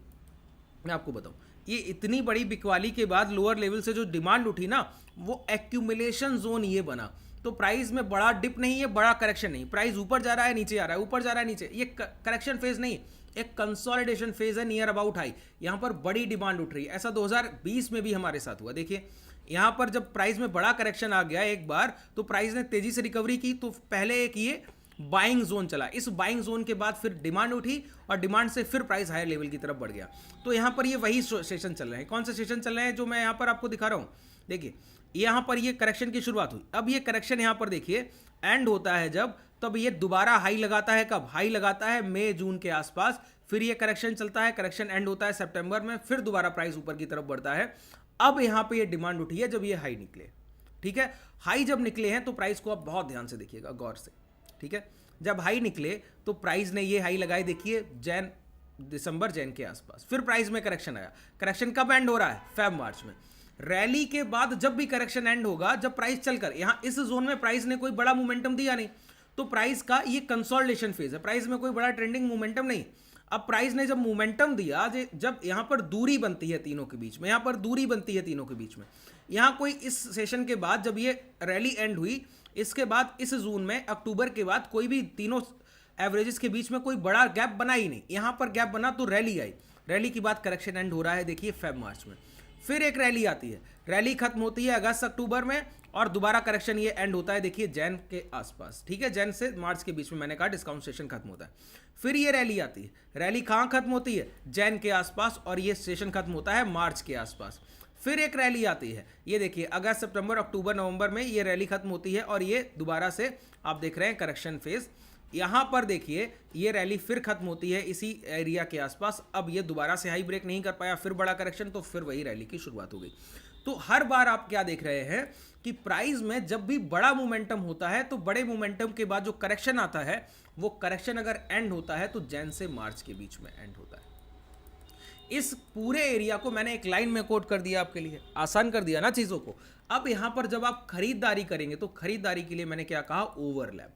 मैं आपको बताऊं, ये इतनी बड़ी बिकवाली के बाद लोअर लेवल से जो डिमांड उठी ना, वो एक्यूमुलेशन जोन ये बना। तो प्राइस में बड़ा डिप नहीं है, बड़ा करेक्शन नहीं, प्राइस ऊपर जा रहा है, नीचे आ रहा है, ऊपर जा रहा है, नीचे, ये करेक्शन फेज नहीं, एक कंसोलिडेशन फेज है, नियर अबाउट हाई। यहां पर बड़ी डिमांड उठ रही है, ऐसा 2020 में भी हमारे साथ हुआ। देखिए यहां पर जब प्राइस में बड़ा करेक्शन आ गया एक बार, तो प्राइस ने तेजी से रिकवरी की, तो पहले एक ये बाइंग जोन चला, इस बाइंग जोन के बाद फिर डिमांड उठी, और डिमांड से फिर प्राइस हायर लेवल की तरफ बढ़ गया। तो यहाँ पर ये वही सेशन चल रहे हैं। कौन से सेशन चल रहे हैं जो मैं यहाँ पर आपको दिखा रहा हूँ, देखिए यहाँ पर ये करेक्शन की शुरुआत हुई, अब ये करेक्शन यहाँ पर देखिए एंड होता है जब, तब ये दोबारा हाई लगाता है, कब हाई लगाता है, मई जून के आसपास, फिर ये करेक्शन चलता है, करेक्शन एंड होता है सितंबर में, फिर दोबारा प्राइस ऊपर की तरफ बढ़ता है। अब यहाँ पे ये डिमांड उठी है जब ये हाई निकले, ठीक है, हाई जब निकले हैं तो प्राइस को आप बहुत ध्यान से देखिएगा, गौर से, ठीक है। जब हाई निकले तो प्राइस ने ये हाई लगाए, देखिए दिसंबर जैन के आसपास, फिर प्राइस में करेक्शन आया। करेक्शन कब एंड हो रहा है, फेब मार्च में। रैली के बाद जब भी करेक्शन एंड होगा, जब प्राइस चलकर यहां इस जोन में प्राइस ने कोई बड़ा मोमेंटम दिया नहीं, तो प्राइस का ये कंसोलिडेशन फेज है, प्राइस में कोई बड़ा ट्रेंडिंग मोमेंटम नहीं। अब प्राइस ने जब मोमेंटम दिया, जब यहाँ पर दूरी बनती है तीनों के बीच में, यहाँ पर दूरी बनती है तीनों के बीच में, यहाँ कोई इस सेशन के बाद जब ये रैली एंड हुई, इसके बाद इस जून में अक्टूबर के बाद कोई भी तीनों एवरेजेस के बीच में कोई बड़ा गैप बना ही नहीं। यहाँ पर गैप बना तो रैली आई, रैली के बाद करेक्शन एंड हो रहा है, देखिए फेब मार्च में। फिर एक रैली आती है, रैली खत्म होती है अगस्त अक्टूबर में, और दोबारा करेक्शन ये एंड होता है देखिए जैन के आसपास, ठीक है, जैन से मार्च के बीच में मैंने कहा डिस्काउंट सेशन खत्म होता है। फिर ये रैली आती है, रैली कहाँ खत्म होती है, जैन के आसपास, और ये सेशन खत्म होता है मार्च के आसपास। फिर एक रैली आती है, ये देखिए अगस्त सितंबर अक्टूबर नवंबर में ये रैली खत्म होती है, और ये दोबारा से आप देख रहे हैं करेक्शन फेज। यहाँ पर देखिए ये रैली फिर खत्म होती है इसी एरिया के आसपास, अब ये दोबारा से हाई ब्रेक नहीं कर पाया, फिर बड़ा करेक्शन, तो फिर वही रैली की शुरुआत हो गई। तो हर बार आप क्या देख रहे हैं कि प्राइस में जब भी बड़ा मोमेंटम होता है तो बड़े मोमेंटम के बाद जो करेक्शन आता है, वो करेक्शन अगर एंड होता है तो जैन से मार्च के बीच में एंड होता है। इस पूरे एरिया को मैंने एक लाइन में कोट कर दिया आपके लिए, आसान कर दिया ना चीज़ों को। अब यहाँ पर जब आप खरीदारी करेंगे तो खरीदारी के लिए मैंने क्या कहा, ओवरलैप।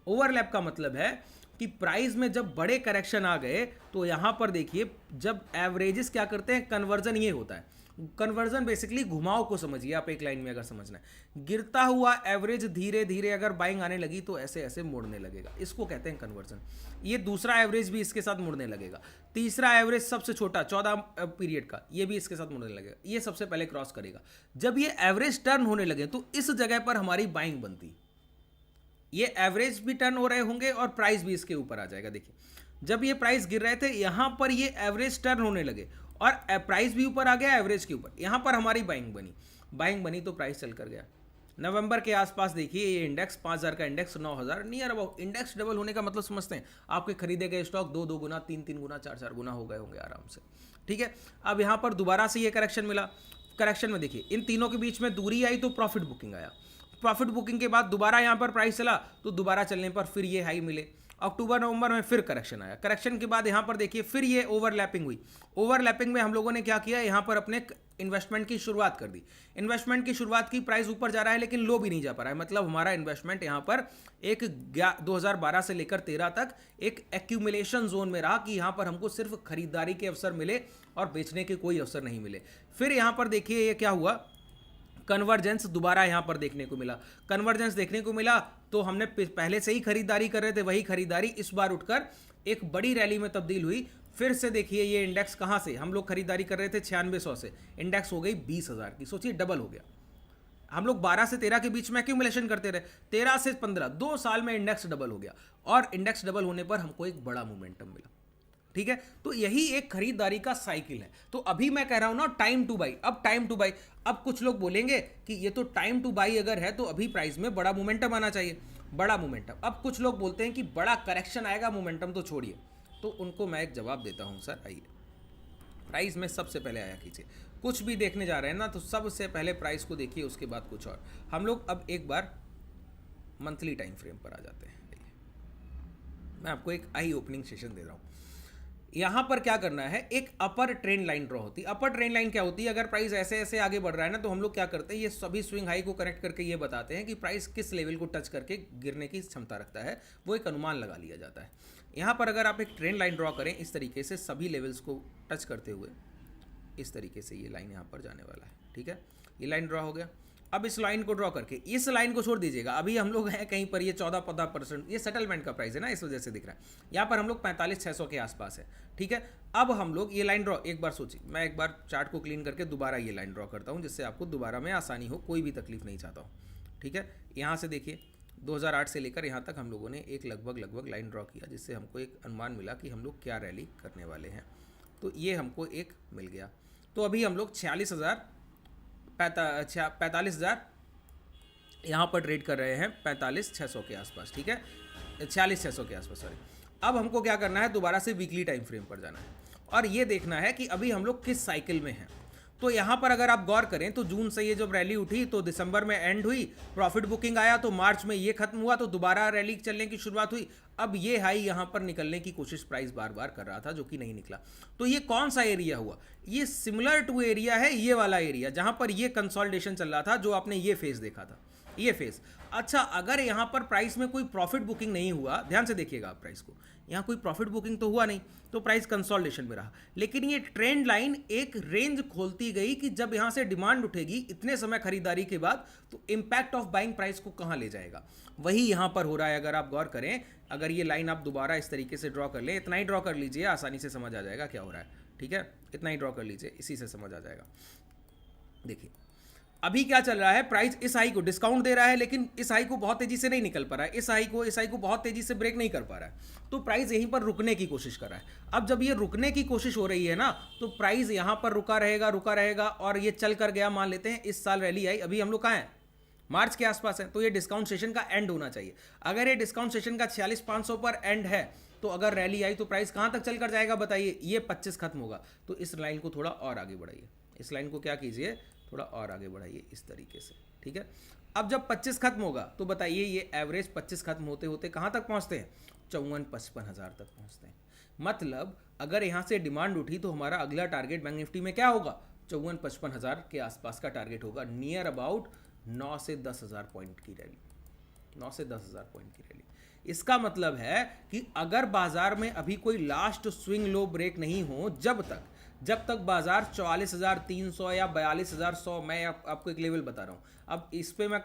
ओवरलैप का मतलब है कि प्राइस में जब बड़े करेक्शन आ गए तो यहाँ पर देखिए जब एवरेजेस क्या करते हैं, कन्वर्जन ये होता है। कन्वर्जन बेसिकली घुमाव को समझिए आप, एक लाइन में अगर समझना है, गिरता हुआ एवरेज धीरे धीरे अगर बाइंग आने लगी तो ऐसे ऐसे मुड़ने लगेगा, इसको कहते हैं कन्वर्जन। ये दूसरा एवरेज भी इसके साथ मुड़ने लगेगा, तीसरा एवरेज सबसे छोटा 14 पीरियड का, ये भी इसके साथ मुड़ने लगेगा, ये सबसे पहले क्रॉस करेगा। जब ये एवरेज टर्न होने लगे तो इस जगह पर हमारी बाइंग बनती, ये एवरेज भी टर्न हो रहे होंगे और प्राइस भी इसके ऊपर आ जाएगा। देखिए जब ये प्राइस गिर रहे थे यहाँ पर ये एवरेज टर्न होने लगे और प्राइस भी ऊपर आ गया एवरेज के ऊपर, यहाँ पर हमारी बाइंग बनी तो प्राइस चल कर गया। नवंबर के आसपास देखिए ये इंडेक्स 5000 का index 9000 near about, index double होने का मतलब समझते हैं, आपके खरीदे गए स्टॉक 2 गुना 3 गुना 4 गुना हो गए होंगे आराम से, ठीक है। अब यहाँ पर दोबारा से ये करेक्शन मिला, करेक्शन में देखिए इन तीनों के बीच में दूरी आई तो प्रॉफिट बुकिंग आया, प्रॉफिट बुकिंग के बाद दोबारा यहाँ पर प्राइस चला तो दोबारा चलने पर फिर ये हाई मिले, अक्टूबर नवंबर में फिर करेक्शन आया, करेक्शन के बाद यहाँ पर देखिए फिर ये ओवरलैपिंग हुई। ओवरलैपिंग में हम लोगों ने क्या किया, यहाँ पर अपने इन्वेस्टमेंट की शुरुआत कर दी, इन्वेस्टमेंट की शुरुआत की, प्राइस ऊपर जा रहा है लेकिन लो भी नहीं जा पा रहा है, मतलब हमारा इन्वेस्टमेंट यहाँ पर एक 2012 से लेकर 13 तक एक एक्यूमुलेशन जोन में रहा कि यहाँ पर हमको सिर्फ खरीदारी के अवसर मिले और बेचने के कोई अवसर नहीं मिले। फिर यहाँ पर देखिए ये क्या हुआ, कन्वर्जेंस दोबारा यहाँ पर देखने को मिला, कन्वर्जेंस देखने को मिला तो हमने पहले से ही खरीदारी कर रहे थे, वही खरीदारी इस बार उठकर एक बड़ी रैली में तब्दील हुई। फिर से देखिए ये इंडेक्स कहाँ से, हम लोग खरीदारी कर रहे थे 9600 से, इंडेक्स हो गई 20000 की, सोचिए डबल हो गया। हम लोग 12 से 13 के बीच में एक्यूमुलेशन करते रहे, 13 से 15, 2 साल में इंडेक्स डबल हो गया, और इंडेक्स डबल होने पर हमको एक बड़ा मोमेंटम मिला, ठीक है। तो यही एक खरीदारी का साइकिल है। तो अभी मैं कह रहा हूं ना टाइम टू बाई, अब टाइम टू बाई। अब कुछ लोग बोलेंगे कि ये तो टाइम टू बाई अगर है तो अभी प्राइस में बड़ा मोमेंटम आना चाहिए, बड़ा मोमेंटम। अब कुछ लोग बोलते हैं कि बड़ा करेक्शन आएगा, मोमेंटम तो छोड़िए, तो उनको मैं एक जवाब देता हूं, सर आइए प्राइस में सबसे पहले आया कीजिए, कुछ भी देखने जा रहे हैं ना तो सबसे पहले प्राइस को देखिए, उसके बाद कुछ और। हम लोग अब एक बार मंथली टाइम फ्रेम पर आ जाते हैं। मैं आपको एक आई ओपनिंग सेशन दे रहा हूँ। यहाँ पर क्या करना है, एक अपर ट्रेंड लाइन ड्रॉ होती है। अपर ट्रेंड लाइन क्या होती है, अगर प्राइस ऐसे ऐसे आगे बढ़ रहा है ना तो हम लोग क्या करते हैं, ये सभी स्विंग हाई को कनेक्ट करके ये बताते हैं कि प्राइस किस लेवल को टच करके गिरने की क्षमता रखता है, वो एक अनुमान लगा लिया जाता है। यहाँ पर अगर आप एक ट्रेंड लाइन ड्रॉ करें इस तरीके से सभी लेवल्स को टच करते हुए, इस तरीके से ये लाइन यहाँ पर जाने वाला है, ठीक है। ये लाइन ड्रॉ हो गया। अब इस लाइन को ड्रॉ करके इस लाइन को छोड़ दीजिएगा, अभी हम लोग हैं कहीं पर, ये 14-15%, ये सेटलमेंट का प्राइस है ना, इस वजह से दिख रहा है। यहाँ पर हम लोग 45,600 के आसपास है, ठीक है। अब हम लोग ये लाइन ड्रॉ, एक बार सोचिए, मैं एक बार चार्ट को क्लीन करके दोबारा ये लाइन ड्रॉ करता हूँ जिससे आपको दोबारा में आसानी हो, कोई भी तकलीफ नहीं चाहता हूँ, ठीक है। यहाँ से देखिए 2008 से लेकर यहाँ तक हम लोगों ने एक लगभग लाइन ड्रॉ किया, जिससे हमको एक अनुमान मिला कि हम लोग क्या रैली करने वाले हैं। तो ये हमको एक मिल गया। तो अभी हम लोग 45,000 यहाँ पर ट्रेड कर रहे हैं, 45,600 के आसपास, ठीक है, 46,600 के आसपास, सॉरी। अब हमको क्या करना है, दोबारा से वीकली टाइम फ्रेम पर जाना है और ये देखना है कि अभी हम लोग किस साइकिल में हैं। तो यहाँ पर अगर आप गौर करें तो जून से ये जब रैली उठी तो दिसंबर में एंड हुई, प्रॉफिट बुकिंग आया तो मार्च में ये खत्म हुआ, तो दोबारा रैली चलने की शुरुआत हुई। अब ये हाई यहाँ पर निकलने की कोशिश प्राइस बार बार कर रहा था, जो कि नहीं निकला। तो ये कौन सा एरिया हुआ, ये सिमिलर टू एरिया है, ये वाला एरिया जहाँ पर ये कंसोलिडेशन चल रहा था, जो आपने ये फेज देखा था, ये फेस। अच्छा, अगर यहाँ पर प्राइस में कोई प्रॉफिट बुकिंग नहीं हुआ, ध्यान से देखिएगा आप प्राइस को, यहाँ कोई प्रॉफिट बुकिंग तो हुआ नहीं, तो प्राइस कंसोलिडेशन में रहा, लेकिन ये ट्रेंड लाइन एक रेंज खोलती गई कि जब यहाँ से डिमांड उठेगी इतने समय खरीदारी के बाद, तो इम्पैक्ट ऑफ बाइंग प्राइस को कहाँ ले जाएगा, वही यहाँ पर हो रहा है। अगर आप गौर करें, अगर ये लाइन आप दोबारा इस तरीके से ड्रॉ कर लें, इतना ही ड्रॉ कर लीजिए, आसानी से समझ आ जाएगा क्या हो रहा है, ठीक है, इतना ही ड्रॉ कर लीजिए, इसी से समझ आ जाएगा। देखिए अभी क्या चल रहा है, प्राइस इस हाई को डिस्काउंट दे रहा है, लेकिन इस हाई को बहुत तेजी से नहीं निकल पा रहा है, इस हाई को बहुत तेजी से ब्रेक नहीं कर पा रहा है, तो प्राइस यहीं पर रुकने की कोशिश कर रहा है। अब जब ये रुकने की कोशिश हो रही है ना, तो प्राइस यहां पर रुका रहेगा और ये चल कर गया, मान लेते हैं इस साल रैली आई, अभी हम लोग कहाँ हैं, मार्च के आसपास है, तो ये डिस्काउंट सेशन का एंड होना चाहिए। अगर ये डिस्काउंट सेशन का 46,500 पर एंड है, तो अगर रैली आई तो प्राइस कहां तक चल कर जाएगा बताइए, ये 25 खत्म होगा, तो इस लाइन को थोड़ा और आगे बढ़ाइए, इस लाइन को क्या कीजिए, थोड़ा और आगे बढ़ाइए इस तरीके से, ठीक है। अब जब 25 खत्म होगा तो बताइए ये एवरेज 25 खत्म होते होते कहाँ तक पहुँचते हैं, 54-55 हज़ार तक पहुँचते हैं। मतलब अगर यहाँ से डिमांड उठी तो हमारा अगला टारगेट बैंक निफ्टी में क्या होगा, 54-55 हज़ार के आसपास का टारगेट होगा, नियर अबाउट 9 से 10 हज़ार पॉइंट की रैली, 9 से 10 हज़ार पॉइंट की रैली। इसका मतलब है कि अगर बाजार में अभी कोई लास्ट स्विंग लो ब्रेक नहीं हो, जब तक बाजार 44,300 या 42,100, मैं आपको एक लेवल बता रहा हूँ, अब इस पे मैं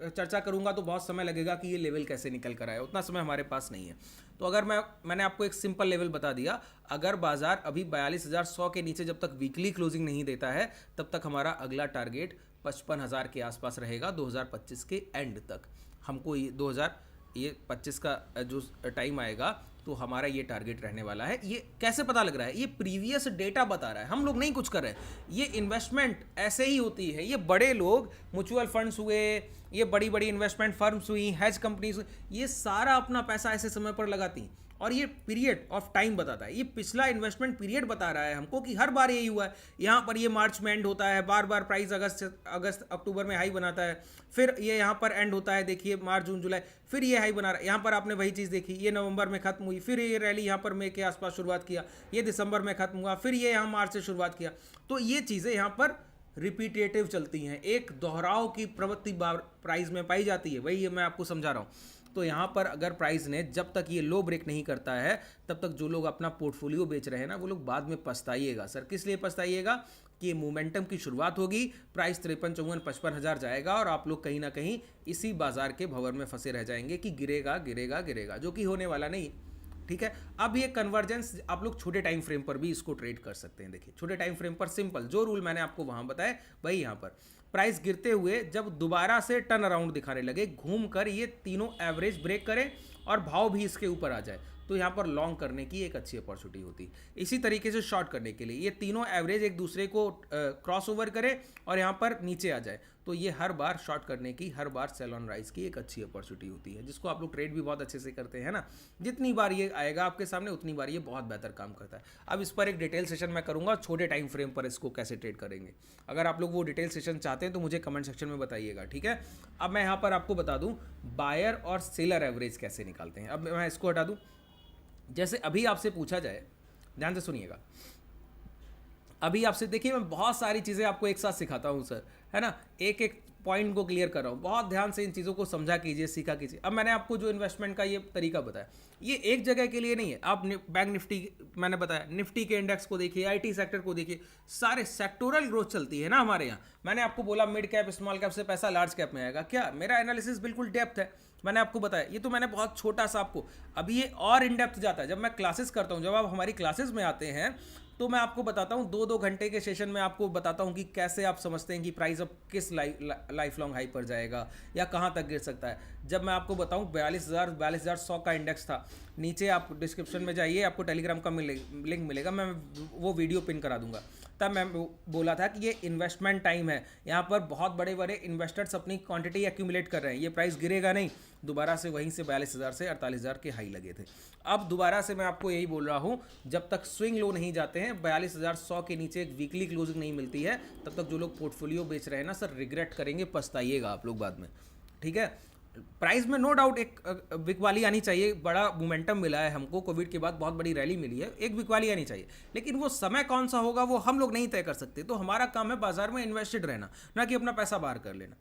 चर्चा करूंगा तो बहुत समय लगेगा कि ये लेवल कैसे निकल कर आया, उतना समय हमारे पास नहीं है। तो अगर मैंने आपको एक सिंपल लेवल बता दिया, अगर बाजार अभी 42,100 के नीचे जब तक वीकली क्लोजिंग नहीं देता है, तब तक हमारा अगला टारगेट 55,000 के आसपास रहेगा 2025 के एंड तक। हमको ये 25 का जो टाइम आएगा तो हमारा ये टारगेट रहने वाला है। ये कैसे पता लग रहा है, ये प्रीवियस डेटा बता रहा है, हम लोग नहीं कुछ कर रहे हैं। ये इन्वेस्टमेंट ऐसे ही होती है, ये बड़े लोग, म्यूचुअल फंड्स हुए, ये बड़ी बड़ी इन्वेस्टमेंट फर्म्स हुई, हैज कंपनीज, ये सारा अपना पैसा ऐसे समय पर लगाती हैं, और ये पीरियड ऑफ टाइम बताता है, ये पिछला इन्वेस्टमेंट पीरियड बता रहा है हमको कि हर बार यही हुआ है। यहाँ पर ये मार्च में एंड होता है, बार बार प्राइस अगस्त अक्टूबर में हाई बनाता है, फिर ये यहाँ पर एंड होता है, देखिए मार्च जून जुलाई, फिर ये हाई बना रहा है। यहाँ पर आपने वही चीज़ देखी, ये नवंबर में खत्म हुई, फिर ये रैली यहाँ पर मई के आसपास शुरुआत किया, ये दिसंबर में खत्म हुआ, फिर ये यहाँ मार्च से शुरुआत किया। तो ये चीज़ें यहाँ पर रिपीटेटिव चलती हैं, एक दोहराव की प्रवृत्ति प्राइस में पाई जाती है, वही मैं आपको समझा रहा हूँ। तो यहाँ पर अगर प्राइस ने जब तक ये लो ब्रेक नहीं करता है, तब तक जो लोग अपना पोर्टफोलियो बेच रहे हैं ना, वो लोग बाद में पछताइएगा। सर किस लिए पछताइएगा, कि ये मोमेंटम की शुरुआत होगी, प्राइस 53, 54, 55 हज़ार जाएगा और आप लोग कहीं ना कहीं इसी बाजार के भंवर में फंसे रह जाएंगे कि गिरेगा गिरेगा गिरेगा, जो कि होने वाला नहीं। ठीक है, अब ये कन्वर्जेंस आप लोग छोटे टाइम फ्रेम पर भी इसको ट्रेड कर सकते हैं। देखिए छोटे टाइम फ्रेम पर सिंपल जो रूल मैंने आपको वहां बताया, वही यहाँ पर प्राइस गिरते हुए जब दोबारा से टर्न अराउंड दिखाने लगे, घूमकर ये तीनों एवरेज ब्रेक करें और भाव भी इसके ऊपर आ जाए, तो यहाँ पर लॉन्ग करने की एक अच्छी अपॉर्चुनिटी होती है। इसी तरीके से शॉर्ट करने के लिए ये तीनों एवरेज एक दूसरे को क्रॉस ओवर करे और यहाँ पर नीचे आ जाए, तो ये हर बार शॉर्ट करने की, हर बार सेल ऑन राइज की एक अच्छी अपॉर्चुनिटी होती है, जिसको आप लोग ट्रेड भी बहुत अच्छे से करते हैं ना। जितनी बार ये आएगा आपके सामने, उतनी बार ये बहुत बेहतर काम करता है। अब इस पर एक डिटेल सेशन मैं करूँगा, छोटे टाइम फ्रेम पर इसको कैसे ट्रेड करेंगे। अगर आप लोग वो डिटेल सेशन चाहते हैं तो मुझे कमेंट सेक्शन में बताइएगा, ठीक है। अब मैं यहाँ पर आपको बता दूँ बायर और सेलर एवरेज कैसे निकालते हैं। अब मैं इसको हटा दूँ, जैसे अभी आपसे पूछा जाए, ध्यान से सुनिएगा, अभी आपसे देखिए मैं बहुत सारी चीज़ें आपको एक साथ सिखाता हूँ सर, है ना, एक एक पॉइंट को क्लियर कर रहा हूँ, बहुत ध्यान से इन चीज़ों को समझा कीजिए, सीखा कीजिए। अब मैंने आपको जो इन्वेस्टमेंट का ये तरीका बताया, ये एक जगह के लिए नहीं है। आप बैंक निफ्टी मैंने बताया, निफ्टी के इंडेक्स को देखिए, आईटी सेक्टर को देखिए, सारे सेक्टोरल ग्रोथ चलती है ना हमारे यहाँ। मैंने आपको बोला मिड कैप स्मॉल कैप से पैसा लार्ज कैप में आएगा, क्या मेरा एनालिसिस बिल्कुल डेप्थ है, मैंने आपको बताया। ये तो मैंने बहुत छोटा सा आपको, अभी ये और इन डेप्थ जाता है जब मैं क्लासेस करता हूँ। जब आप हमारी क्लासेस में आते हैं तो मैं आपको बताता हूँ, 2-2 घंटे के सेशन में आपको बताता हूँ कि कैसे आप समझते हैं कि प्राइस अब किस लाइफ लॉन्ग हाई पर जाएगा या कहाँ तक गिर सकता है। जब मैं आपको बताऊँ 42,100 का इंडेक्स था, नीचे आप डिस्क्रिप्शन में जाइए, आपको टेलीग्राम का लिंक मिलेगा, मैं वो वीडियो पिन करा दूंगा। तब मैं बोला था कि ये इन्वेस्टमेंट टाइम है, यहाँ पर बहुत बड़े बड़े इन्वेस्टर्स अपनी क्वांटिटी एक्यूमुलेट कर रहे हैं, ये प्राइस गिरेगा नहीं। दोबारा से वहीं से 42,000 से 48,000 के हाई लगे थे। अब दोबारा से मैं आपको यही बोल रहा हूँ, जब तक स्विंग लो नहीं जाते हैं, 42,100 के नीचे एक वीकली क्लोजिंग नहीं मिलती है, तब तक जो लोग पोर्टफोलियो बेच रहे हैं ना सर, रिग्रेट करेंगे, पछताइएगा आप लोग बाद में, ठीक है। प्राइस में नो डाउट एक बिकवाली आनी चाहिए, बड़ा मोमेंटम मिला है हमको, कोविड के बाद बहुत बड़ी रैली मिली है, एक बिकवाली आनी चाहिए, लेकिन वो समय कौन सा होगा वो हम लोग नहीं तय कर सकते। तो हमारा काम है बाजार में इन्वेस्टेड रहना, ना कि अपना पैसा बाहर कर लेना,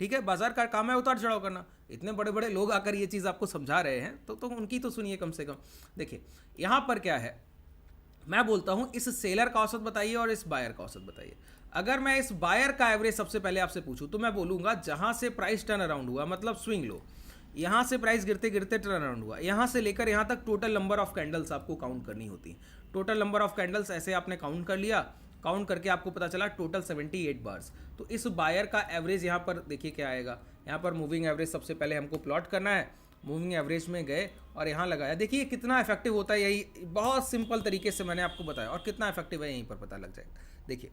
ठीक है, बाजार का काम है उतार चढ़ाव करना। इतने बड़े बड़े लोग आकर ये चीज़ आपको समझा रहे हैं तो उनकी तो सुनिए कम से कम। देखिए यहाँ पर क्या है, मैं बोलता हूँ इस सेलर का औसत बताइए और इस बायर का औसत बताइए। अगर मैं इस बायर का एवरेज सबसे पहले आपसे पूछूं तो मैं बोलूँगा जहाँ से प्राइस टर्न अराउंड हुआ, मतलब स्विंग लो, यहाँ से प्राइस गिरते गिरते टर्न अराउंड हुआ, यहाँ से लेकर यहाँ तक टोटल नंबर ऑफ कैंडल्स आपको काउंट करनी होती है। टोटल नंबर ऑफ कैंडल्स ऐसे आपने काउंट कर लिया, काउंट करके आपको पता चला टोटल 78 बार्स। तो इस बायर का एवरेज यहाँ पर देखिए क्या आएगा। यहाँ पर मूविंग एवरेज सबसे पहले हमको प्लॉट करना है। मूविंग एवरेज में गए और यहाँ लगाया, देखिए कितना इफेक्टिव होता है, यही बहुत सिंपल तरीके से मैंने आपको बताया और कितना इफेक्टिव है यहीं पर पता लग जाएगा। देखिए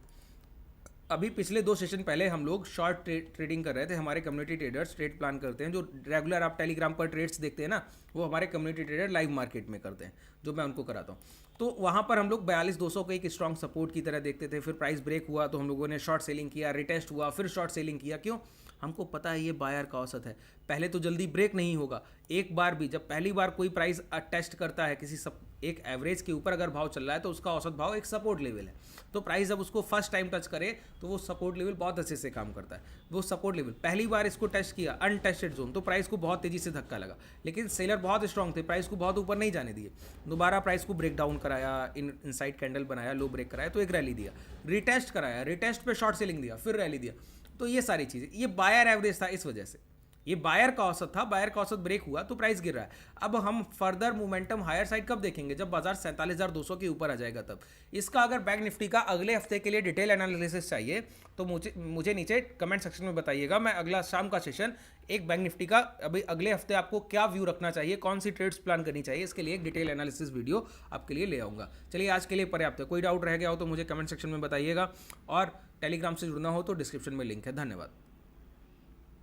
अभी पिछले 2 सेशन पहले हम लोग शॉर्ट ट्रेडिंग कर रहे थे। हमारे कम्युनिटी ट्रेडर्स ट्रेड प्लान करते हैं, जो रेगुलर आप टेलीग्राम पर ट्रेड्स देखते हैं ना, वो हमारे कम्युनिटी ट्रेडर लाइव मार्केट में करते हैं, जो मैं उनको कराता हूँ। तो वहाँ पर हम लोग 42,200 को एक स्ट्रॉन्ग सपोर्ट की तरह देखते थे। फिर प्राइस ब्रेक हुआ तो हम लोगों ने शॉर्ट सेलिंग किया, रिटेस्ट हुआ, फिर शॉर्ट सेलिंग किया। क्यों? हमको पता है ये बायर का औसत है, पहले तो जल्दी ब्रेक नहीं होगा। एक बार भी जब पहली बार कोई प्राइस टेस्ट करता है किसी एक एवरेज के ऊपर अगर भाव चल रहा है तो उसका औसत भाव एक सपोर्ट लेवल है। तो प्राइस जब उसको फर्स्ट टाइम टच करे तो वो सपोर्ट लेवल बहुत अच्छे से काम करता है। वो सपोर्ट लेवल पहली बार इसको टेस्ट किया, अनटेस्टेड जोन, तो प्राइस को बहुत तेजी से धक्का लगा, लेकिन सेलर बहुत स्ट्रांग थे, प्राइस को बहुत ऊपर नहीं जाने दिए। दोबारा प्राइस को ब्रेक डाउन कराया, इनसाइड कैंडल बनाया, लो ब्रेक कराया तो एक रैली दिया, रिटेस्ट कराया, रिटेस्ट पे शॉर्ट सेलिंग दिया, फिर रैली दिया। तो ये सारी चीज़ें, ये बायर एवरेज था, इस वजह से ये बायर का औसत था। बायर का औसत ब्रेक हुआ तो प्राइस गिर रहा है। अब हम फर्दर मोमेंटम हायर साइड कब देखेंगे? जब बाजार 47,200 के ऊपर आ जाएगा तब। इसका अगर बैंक निफ्टी का अगले हफ्ते के लिए डिटेल एनालिसिस चाहिए तो मुझे नीचे कमेंट सेक्शन में बताइएगा। मैं अगला शाम का सेशन एक बैंक निफ्टी का अभी अगले हफ्ते आपको क्या व्यू रखना चाहिए, कौन सी ट्रेड्स प्लान करनी चाहिए, इसके लिए एक डिटेल एनालिसिस वीडियो आपके लिए ले आऊँगा। चलिए आज के लिए पर्याप्त है। कोई डाउट रह गया हो तो मुझे कमेंट सेक्शन में बताइएगा और टेलीग्राम से जुड़ना हो तो डिस्क्रिप्शन में लिंक है। धन्यवाद।